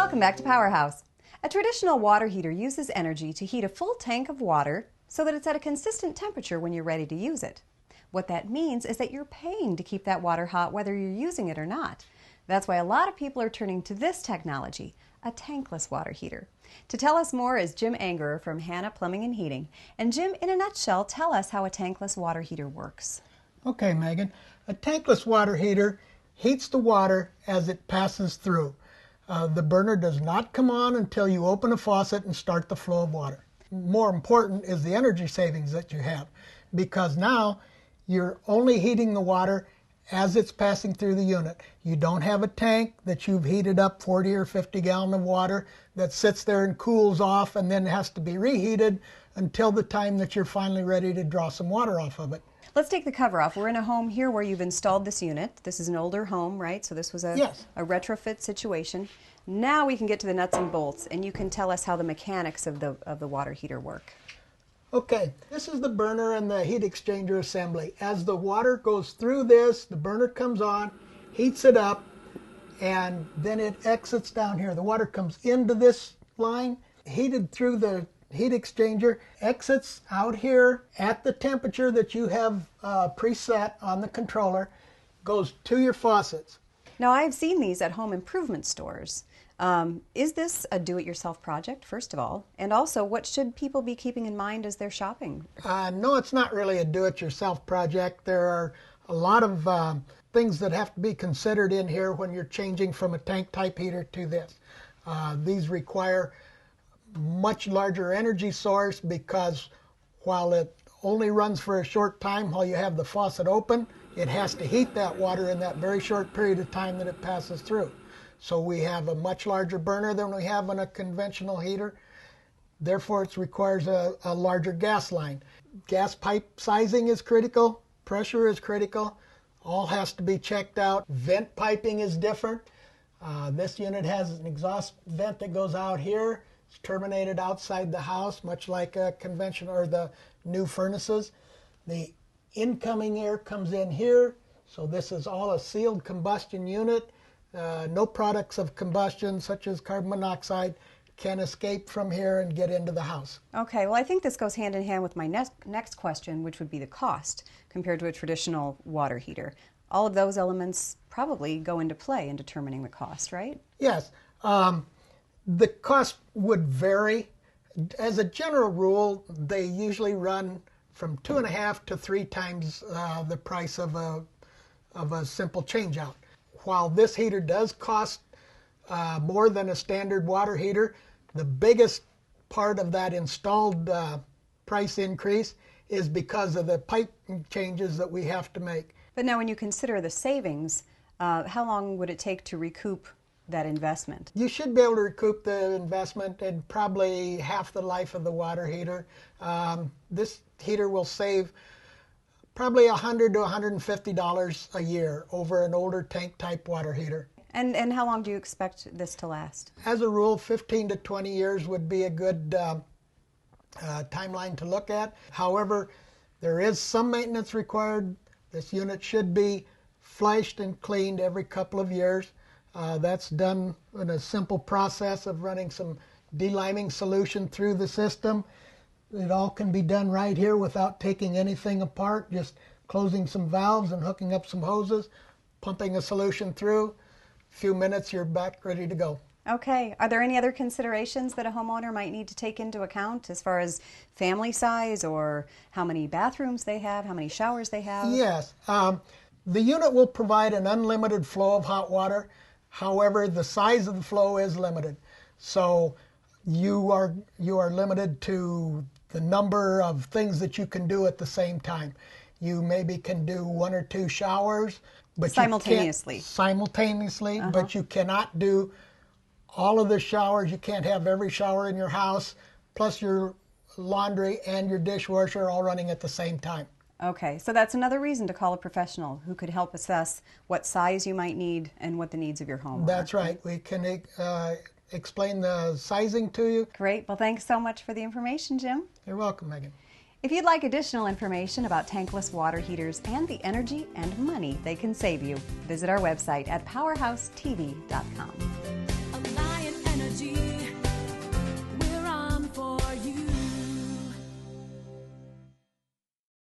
Welcome back to Powerhouse. A traditional water heater uses energy to heat a full tank of water so that it's at a consistent temperature when you're ready to use it. What that means is that you're paying to keep that water hot whether you're using it or not. That's why a lot of people are turning to this technology, a tankless water heater. To tell us more is Jim Angerer from Hanna Plumbing and Heating. And Jim, in a nutshell, tell us how a tankless water heater works. Okay, Megan. A tankless water heater heats the water as it passes through. The burner does not come on until you open a faucet and start the flow of water. More important is the energy savings that you have, because now you're only heating the water as it's passing through the unit. You don't have a tank that you've heated up 40 or 50 gallons of water that sits there and cools off and then has to be reheated until the time that you're finally ready to draw some water off of it. Let's take the cover off. We're in a home here where you've installed this unit. This is an older home, right? So this was a retrofit situation. Now we can get to the nuts and bolts, and you can tell us how the mechanics of the water heater work. Okay, this is the burner and the heat exchanger assembly. As the water goes through this, the burner comes on, heats it up, and then it exits down here. The water comes into this line, heated through the heat exchanger, exits out here at the temperature that you have preset on the controller, goes to your faucets. Now, I've seen these at home improvement stores. Is this a do-it-yourself project, first of all? And also, what should people be keeping in mind as they're shopping? No, it's not really a do-it-yourself project. There are a lot of things that have to be considered in here when you're changing from a tank-type heater to this. These require much larger energy source because while it only runs for a short time while you have the faucet open, it has to heat that water in that very short period of time that it passes through. So we have a much larger burner than we have on a conventional heater. Therefore, it requires a larger gas line. Gas pipe sizing is critical. Pressure is critical. All has to be checked out. Vent piping is different. This unit has an exhaust vent that goes out here. It's terminated outside the house, much like a conventional or the new furnaces. The incoming air comes in here. So this is all a sealed combustion unit. No products of combustion, such as carbon monoxide, can escape from here and get into the house. Okay, well, I think this goes hand in hand with my next question, which would be the cost compared to a traditional water heater. All of those elements probably go into play in determining the cost, right? Yes. The cost would vary. As a general rule, they usually run from 2.5 to 3 times the price of a simple changeout. While this heater does cost more than a standard water heater, the biggest part of that installed price increase is because of the pipe changes that we have to make. But now when you consider the savings, how long would it take to recoup that investment? You should be able to recoup the investment in probably half the life of the water heater. This heater will save probably $100 to $150 a year over an older tank type water heater. And how long do you expect this to last? As a rule, 15 to 20 years would be a good timeline to look at. However, there is some maintenance required. This unit should be flushed and cleaned every couple of years. That's done in a simple process of running some deliming solution through the system. It all can be done right here without taking anything apart, just closing some valves and hooking up some hoses, pumping a solution through. A few minutes, you're back ready to go. Okay. Are there any other considerations that a homeowner might need to take into account as far as family size or how many bathrooms they have, how many showers they have? Yes. The unit will provide an unlimited flow of hot water. However, the size of the flow is limited. So you are limited to the number of things that you can do at the same time. You maybe can do 1 or 2 showers, but simultaneously. But you cannot do all of the showers. You can't have every shower in your house, plus your laundry and your dishwasher all running at the same time. Okay, so that's another reason to call a professional who could help assess what size you might need and what the needs of your home are. That's right. We can explain the sizing to you. Great. Well, thanks so much for the information, Jim. You're welcome, Megan. If you'd like additional information about tankless water heaters and the energy and money they can save you, visit our website at powerhousetv.com.